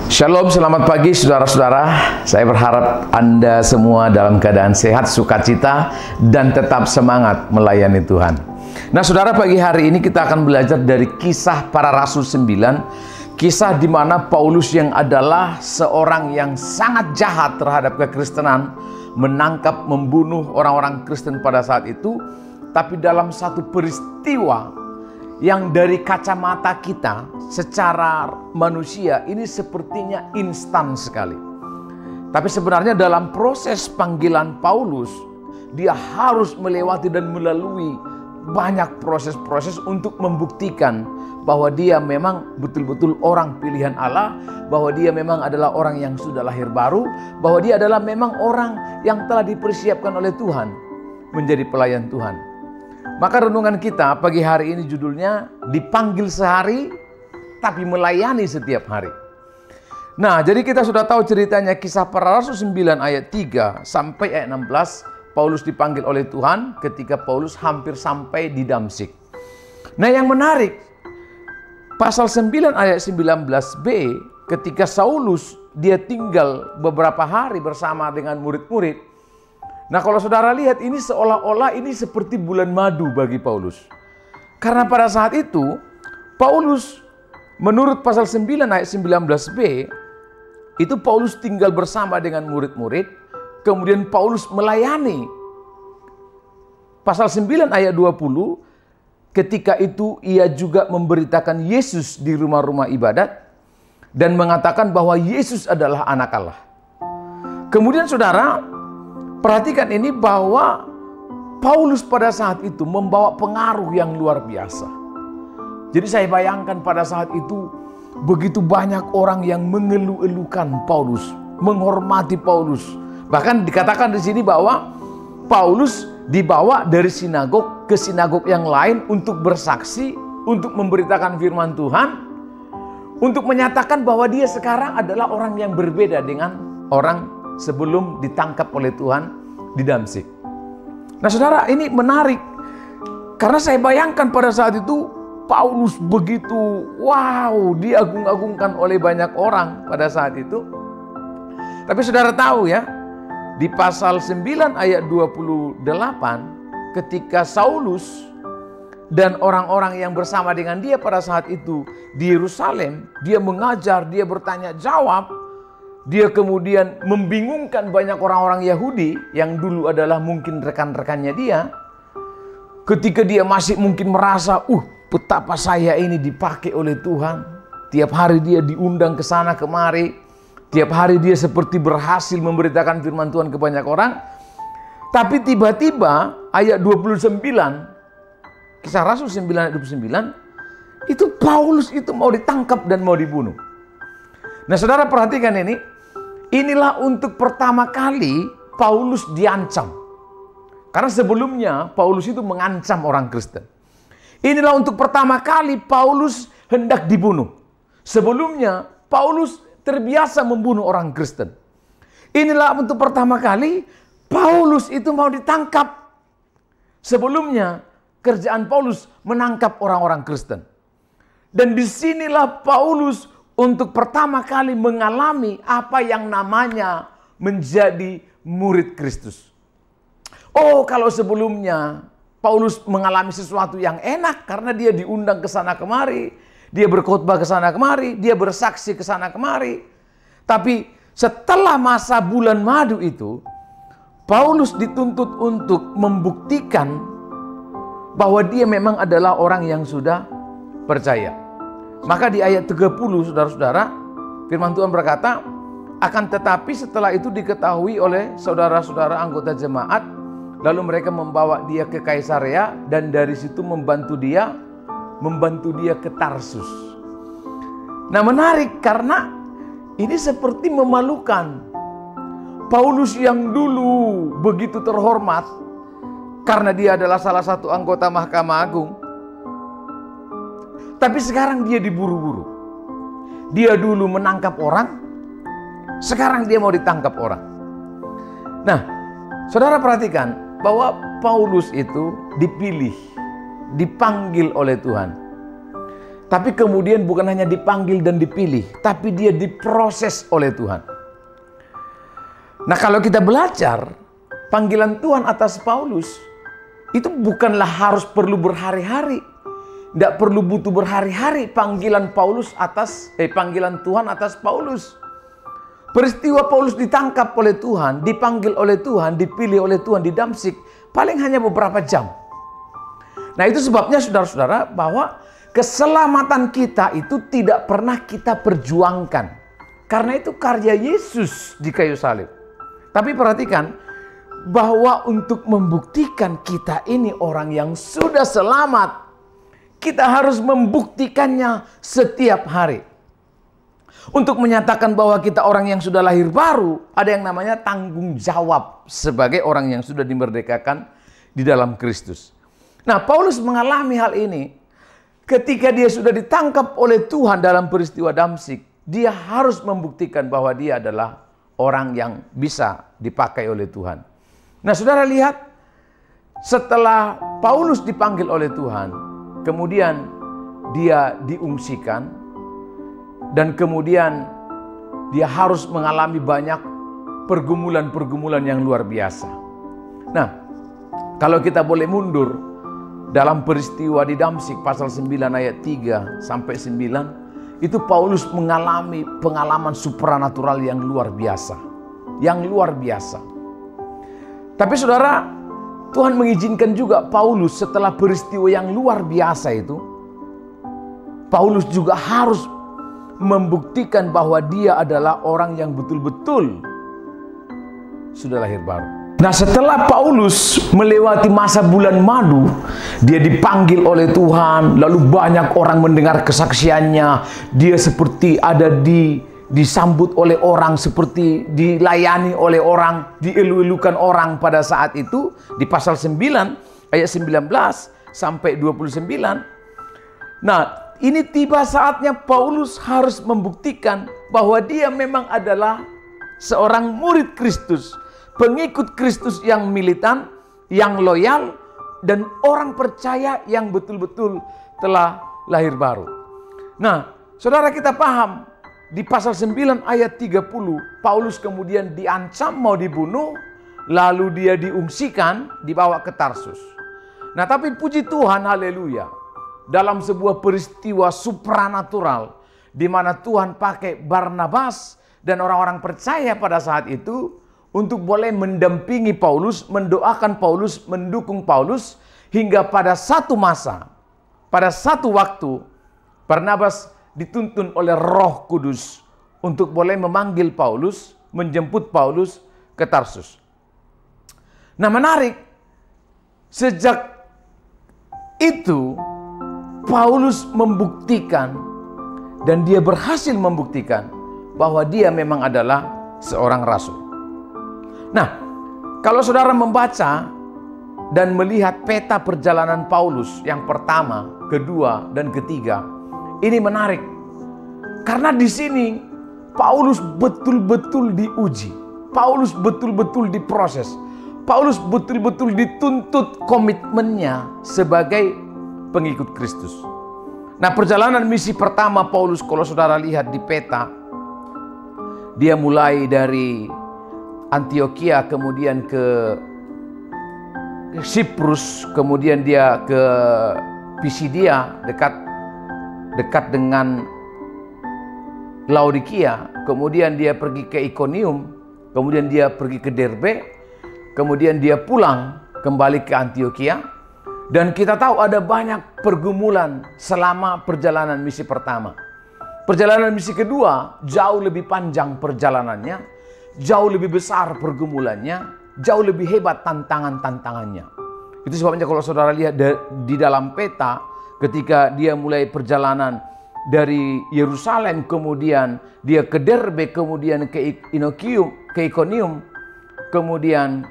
Shalom, selamat pagi saudara-saudara. Saya berharap Anda semua dalam keadaan sehat, sukacita, dan tetap semangat melayani Tuhan. Nah saudara, pagi hari ini kita akan belajar dari Kisah Para Rasul 9. Kisah di mana Paulus yang adalah seorang yang sangat jahat terhadap kekristenan, menangkap, membunuh orang-orang Kristen pada saat itu. Tapi dalam satu peristiwa yang dari kacamata kita secara manusia ini sepertinya instan sekali. Tapi sebenarnya dalam proses panggilan Paulus, dia harus melewati dan melalui banyak proses-proses untuk membuktikan bahwa dia memang betul-betul orang pilihan Allah, bahwa dia memang adalah orang yang sudah lahir baru, bahwa dia adalah memang orang yang telah dipersiapkan oleh Tuhan menjadi pelayan Tuhan. Maka renungan kita pagi hari ini judulnya dipanggil sehari tapi melayani setiap hari. Nah, jadi kita sudah tahu ceritanya Kisah Para Rasul 9 ayat 3 sampai ayat 16. Paulus dipanggil oleh Tuhan ketika Paulus hampir sampai di Damsyik. Nah, yang menarik pasal 9 ayat 19b, ketika Saulus dia tinggal beberapa hari bersama dengan murid-murid. Nah, kalau saudara lihat ini seolah-olah ini seperti bulan madu bagi Paulus. Karena pada saat itu Paulus menurut pasal 9 ayat 19b itu Paulus tinggal bersama dengan murid-murid, kemudian Paulus melayani. Pasal 9 ayat 20, ketika itu ia juga memberitakan Yesus di rumah-rumah ibadat dan mengatakan bahwa Yesus adalah anak Allah. Kemudian saudara, perhatikan ini bahwa Paulus pada saat itu membawa pengaruh yang luar biasa. Jadi saya bayangkan pada saat itu begitu banyak orang yang mengeluh-elukan Paulus, menghormati Paulus. Bahkan dikatakan di sini bahwa Paulus dibawa dari sinagog ke sinagog yang lain untuk bersaksi, untuk memberitakan firman Tuhan, untuk menyatakan bahwa dia sekarang adalah orang yang berbeda dengan orang sebelum ditangkap oleh Tuhan di Damsyik. Nah saudara, ini menarik karena saya bayangkan pada saat itu Paulus begitu diagung-agungkan oleh banyak orang pada saat itu. Tapi saudara tahu ya, di pasal 9 ayat 28 ketika Saulus dan orang-orang yang bersama dengan dia pada saat itu di Yerusalem, dia mengajar, dia bertanya jawab. Dia kemudian membingungkan banyak orang-orang Yahudi yang dulu adalah mungkin rekan-rekannya dia. Ketika dia masih mungkin merasa, betapa saya ini dipakai oleh Tuhan. Tiap hari dia diundang ke sana kemari. Tiap hari dia seperti berhasil memberitakan firman Tuhan ke banyak orang. Tapi tiba-tiba ayat 29, Kisah Rasul 9 ayat 29, itu Paulus itu mau ditangkap dan mau dibunuh. Nah saudara perhatikan ini. Inilah untuk pertama kali Paulus diancam. Karena sebelumnya Paulus itu mengancam orang Kristen. Inilah untuk pertama kali Paulus hendak dibunuh. Sebelumnya Paulus terbiasa membunuh orang Kristen. Inilah untuk pertama kali Paulus itu mau ditangkap. Sebelumnya kerjaan Paulus menangkap orang-orang Kristen. Dan disinilah Paulus untuk pertama kali mengalami apa yang namanya menjadi murid Kristus. Kalau sebelumnya Paulus mengalami sesuatu yang enak karena dia diundang ke sana kemari, dia berkhotbah ke sana kemari, dia bersaksi ke sana kemari. Tapi setelah masa bulan madu itu, Paulus dituntut untuk membuktikan bahwa dia memang adalah orang yang sudah percaya. Maka di ayat 30 saudara-saudara, firman Tuhan berkata, akan tetapi setelah itu diketahui oleh saudara-saudara anggota jemaat, lalu mereka membawa dia ke Kaisarea dan dari situ membantu dia ke Tarsus. Nah menarik karena ini seperti memalukan. Paulus yang dulu begitu terhormat karena dia adalah salah satu anggota Mahkamah Agung, tapi sekarang dia diburu-buru. Dia dulu menangkap orang, sekarang dia mau ditangkap orang. Nah, saudara perhatikan bahwa Paulus itu dipilih, dipanggil oleh Tuhan. Tapi kemudian bukan hanya dipanggil dan dipilih, tapi dia diproses oleh Tuhan. Nah, kalau kita belajar panggilan Tuhan atas Paulus, itu bukanlah harus perlu berhari-hari. Tidak perlu butuh berhari-hari panggilan Tuhan atas Paulus. Peristiwa Paulus ditangkap oleh Tuhan, dipanggil oleh Tuhan, dipilih oleh Tuhan di Damsyik, paling hanya beberapa jam. Nah, itu sebabnya saudara-saudara bahwa keselamatan kita itu tidak pernah kita perjuangkan. Karena itu karya Yesus di kayu salib. Tapi perhatikan bahwa untuk membuktikan kita ini orang yang sudah selamat, kita harus membuktikannya setiap hari. Untuk menyatakan bahwa kita orang yang sudah lahir baru, ada yang namanya tanggung jawab sebagai orang yang sudah dimerdekakan di dalam Kristus. Nah, Paulus mengalami hal ini ketika dia sudah ditangkap oleh Tuhan dalam peristiwa Damsyik. Dia harus membuktikan bahwa dia adalah orang yang bisa dipakai oleh Tuhan. Nah, saudara lihat, setelah Paulus dipanggil oleh Tuhan, kemudian dia diungsikan, dan kemudian dia harus mengalami banyak pergumulan-pergumulan yang luar biasa. Nah, kalau kita boleh mundur dalam peristiwa di Damsyik pasal 9 ayat 3 sampai 9, itu Paulus mengalami pengalaman supranatural yang luar biasa. Yang luar biasa. Tapi saudara, Tuhan mengizinkan juga Paulus setelah peristiwa yang luar biasa itu, Paulus juga harus membuktikan bahwa dia adalah orang yang betul-betul sudah lahir baru. Nah, setelah Paulus melewati masa bulan madu, dia dipanggil oleh Tuhan, lalu banyak orang mendengar kesaksiannya. Dia seperti ada disambut oleh orang, seperti dilayani oleh orang, dielu-elukan orang pada saat itu. Di pasal 9 ayat 19 sampai 29. Nah, ini tiba saatnya Paulus harus membuktikan bahwa dia memang adalah seorang murid Kristus, pengikut Kristus yang militan, yang loyal, dan orang percaya yang betul-betul telah lahir baru. Nah, saudara, kita paham di pasal 9 ayat 30, Paulus kemudian diancam mau dibunuh, lalu dia diungsikan, dibawa ke Tarsus. Nah, tapi puji Tuhan, haleluya, dalam sebuah peristiwa supranatural di mana Tuhan pakai Barnabas dan orang-orang percaya pada saat itu untuk boleh mendampingi Paulus, mendoakan Paulus, mendukung Paulus, hingga pada satu masa, pada satu waktu, Barnabas dituntun oleh Roh Kudus untuk boleh memanggil Paulus, menjemput Paulus ke Tarsus. Nah, menarik, sejak itu Paulus membuktikan, dan dia berhasil membuktikan bahwa dia memang adalah seorang rasul. Nah, kalau saudara membaca dan melihat peta perjalanan Paulus yang pertama, kedua, dan ketiga, ini menarik. Karena di sini Paulus betul-betul diuji. Paulus betul-betul diproses. Paulus betul-betul dituntut komitmennya sebagai pengikut Kristus. Nah, perjalanan misi pertama Paulus, kalau saudara lihat di peta, dia mulai dari Antioquia, kemudian ke Siprus, kemudian dia ke Pisidia, dekat dengan Laodikia, kemudian dia pergi ke Ikonium, kemudian dia pergi ke Derbe, kemudian dia pulang kembali ke Antioquia. Dan kita tahu ada banyak pergumulan selama perjalanan misi pertama. Perjalanan misi kedua jauh lebih panjang perjalanannya, jauh lebih besar pergumulannya, jauh lebih hebat tantangan-tantangannya. Itu sebabnya kalau saudara lihat di dalam peta, ketika dia mulai perjalanan dari Yerusalem, kemudian dia ke Derbe, kemudian ke Ikonium, kemudian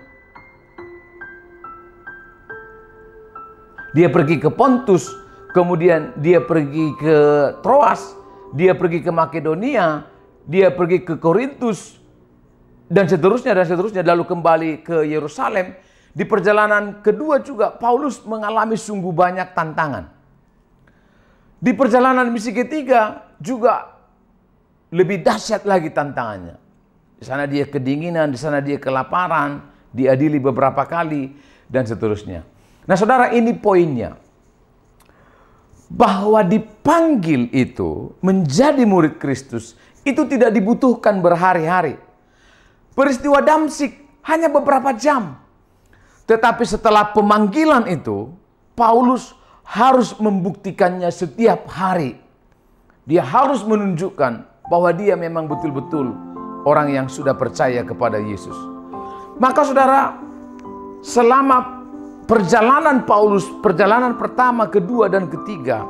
dia pergi ke Pontus, kemudian dia pergi ke Troas, dia pergi ke Makedonia, dia pergi ke Korintus, dan seterusnya, lalu kembali ke Yerusalem. Di perjalanan kedua juga Paulus mengalami sungguh banyak tantangan. Di perjalanan misi ketiga juga lebih dahsyat lagi tantangannya. Di sana dia kedinginan, di sana dia kelaparan, diadili beberapa kali, dan seterusnya. Nah saudara, ini poinnya. Bahwa dipanggil itu menjadi murid Kristus, itu tidak dibutuhkan berhari-hari. Peristiwa Damsyik hanya beberapa jam. Tetapi setelah pemanggilan itu, Paulus harus membuktikannya setiap hari. Dia harus menunjukkan bahwa dia memang betul-betul orang yang sudah percaya kepada Yesus. Maka saudara, selama perjalanan Paulus, perjalanan pertama, kedua, dan ketiga,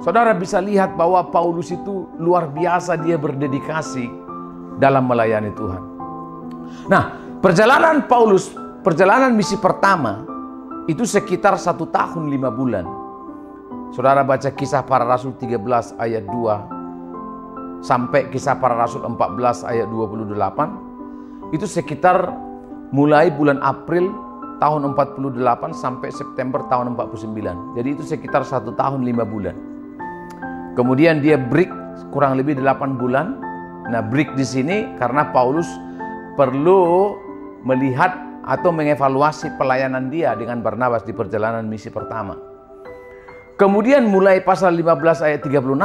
saudara bisa lihat bahwa Paulus itu luar biasa, dia berdedikasi dalam melayani Tuhan. Nah, perjalanan Paulus, perjalanan misi pertama, itu sekitar 1 tahun 5 bulan. Saudara baca Kisah Para Rasul 13 ayat 2 sampai Kisah Para Rasul 14 ayat 28. Itu sekitar mulai bulan April tahun 48 sampai September tahun 49. Jadi itu sekitar 1 tahun 5 bulan. Kemudian dia break kurang lebih 8 bulan. Nah, break di sini karena Paulus perlu melihat atau mengevaluasi pelayanan dia dengan Barnabas di perjalanan misi pertama. Kemudian mulai pasal 15 ayat 36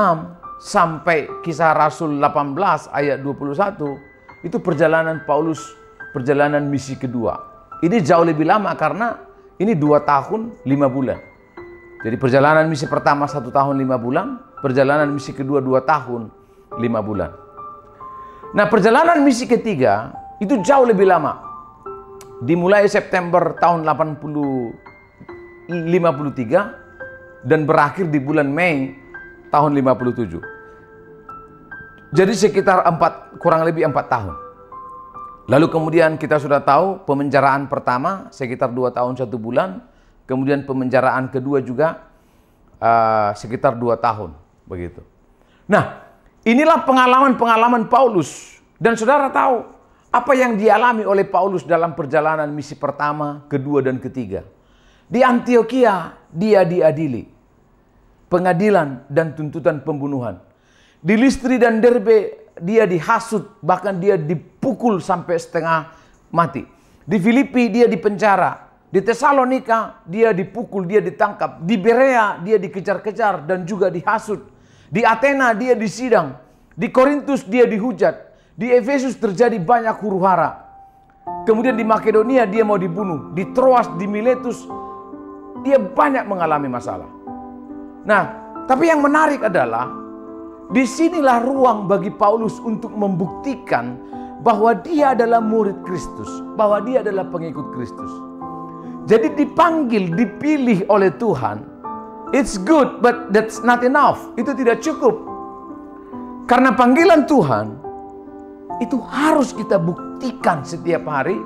sampai Kisah Rasul 18 ayat 21, itu perjalanan Paulus, perjalanan misi kedua. Ini jauh lebih lama karena ini 2 tahun 5 bulan. Jadi perjalanan misi pertama 1 tahun 5 bulan, perjalanan misi kedua 2 tahun 5 bulan. Nah, perjalanan misi ketiga itu jauh lebih lama. Dimulai September tahun 53 dan berakhir di bulan Mei tahun 57. Jadi sekitar kurang lebih 4 tahun. Lalu kemudian kita sudah tahu pemenjaraan pertama sekitar 2 tahun 1 bulan. Kemudian pemenjaraan kedua juga sekitar 2 tahun. Begitu. Nah, inilah pengalaman-pengalaman Paulus. Dan saudara tahu apa yang dialami oleh Paulus dalam perjalanan misi pertama, kedua, dan ketiga. Di Antiokhia dia diadili. Pengadilan dan tuntutan pembunuhan. Di Listri dan Derbe dia dihasut, bahkan dia dipukul sampai setengah mati. Di Filipi dia dipenjara. Di Tesalonika dia dipukul, dia ditangkap. Di Berea dia dikejar-kejar dan juga dihasut. Di Athena dia disidang. Di Korintus dia dihujat. Di Efesus terjadi banyak huru-hara. Kemudian di Makedonia dia mau dibunuh. Di Troas, di Miletus dia banyak mengalami masalah. Nah, tapi yang menarik adalah disinilah ruang bagi Paulus untuk membuktikan bahwa dia adalah murid Kristus, bahwa dia adalah pengikut Kristus. Jadi dipanggil, dipilih oleh Tuhan. It's good, but that's not enough. Itu tidak cukup. Karena panggilan Tuhan itu harus kita buktikan setiap hari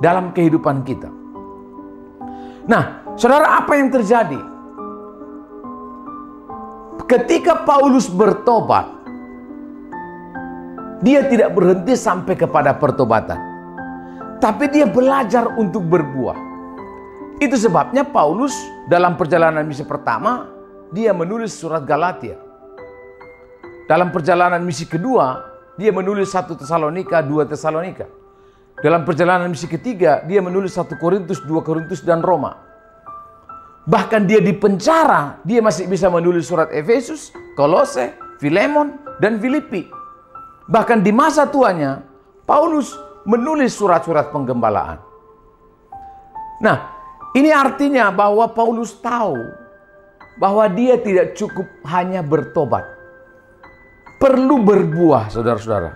dalam kehidupan kita. Nah, saudara, apa yang terjadi? Ketika Paulus bertobat, dia tidak berhenti sampai kepada pertobatan. Tapi dia belajar untuk berbuah. Itu sebabnya Paulus dalam perjalanan misi pertama, dia menulis surat Galatia. Dalam perjalanan misi kedua, dia menulis 1 Tesalonika, 2 Tesalonika. Dalam perjalanan misi ketiga, dia menulis 1 Korintus, 2 Korintus, dan Roma. Bahkan dia di penjara, dia masih bisa menulis surat Efesus, Kolose, Filemon, dan Filipi. Bahkan di masa tuanya, Paulus menulis surat-surat penggembalaan. Nah, ini artinya bahwa Paulus tahu bahwa dia tidak cukup hanya bertobat. Perlu berbuah, saudara-saudara.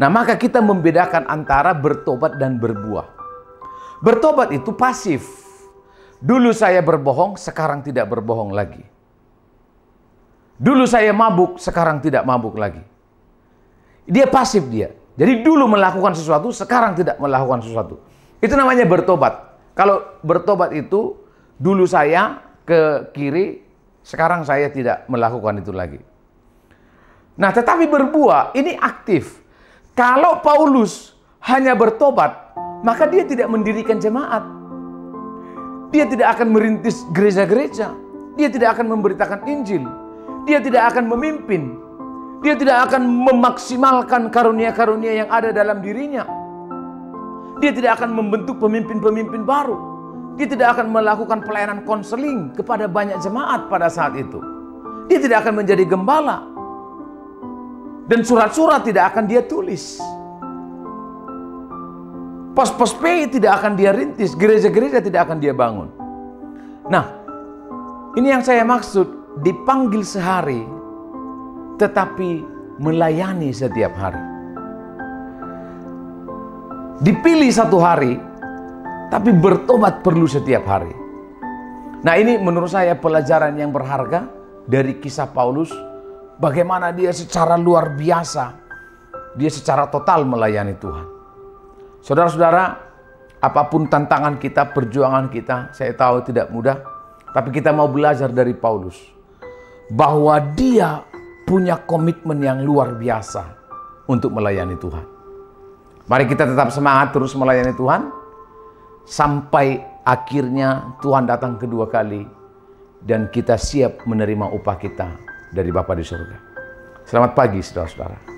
Nah, maka kita membedakan antara bertobat dan berbuah. Bertobat itu pasif. Dulu saya berbohong, sekarang tidak berbohong lagi. Dulu saya mabuk, sekarang tidak mabuk lagi. Dia pasif dia. Jadi dulu melakukan sesuatu, sekarang tidak melakukan sesuatu. Itu namanya bertobat. Kalau bertobat itu, dulu saya ke kiri, sekarang saya tidak melakukan itu lagi. Nah, tetapi berbuah ini aktif. Kalau Paulus hanya bertobat, maka dia tidak mendirikan jemaat. Dia tidak akan merintis gereja-gereja. dia tidak akan memberitakan Injil. Dia tidak akan memimpin. Dia tidak akan memaksimalkan karunia-karunia yang ada dalam dirinya. Dia tidak akan membentuk pemimpin-pemimpin baru. Dia tidak akan melakukan pelayanan konseling kepada banyak jemaat pada saat itu. Dia tidak akan menjadi gembala. Dan surat-surat tidak akan dia tulis. Pos-pos P tidak akan dia rintis. Gereja-gereja tidak akan dia bangun. Nah, ini yang saya maksud. Dipanggil sehari, tetapi melayani setiap hari. Dipilih satu hari, tapi bertobat perlu setiap hari. Nah, ini menurut saya pelajaran yang berharga dari kisah Paulus. Bagaimana dia secara luar biasa, dia secara total melayani Tuhan. Saudara-saudara, apapun tantangan kita, perjuangan kita, saya tahu tidak mudah, tapi kita mau belajar dari Paulus. Bahwa dia punya komitmen yang luar biasa untuk melayani Tuhan. Mari kita tetap semangat terus melayani Tuhan. Sampai akhirnya Tuhan datang kedua kali. Dan kita siap menerima upah kita dari Bapa di surga. Selamat pagi saudara-saudara.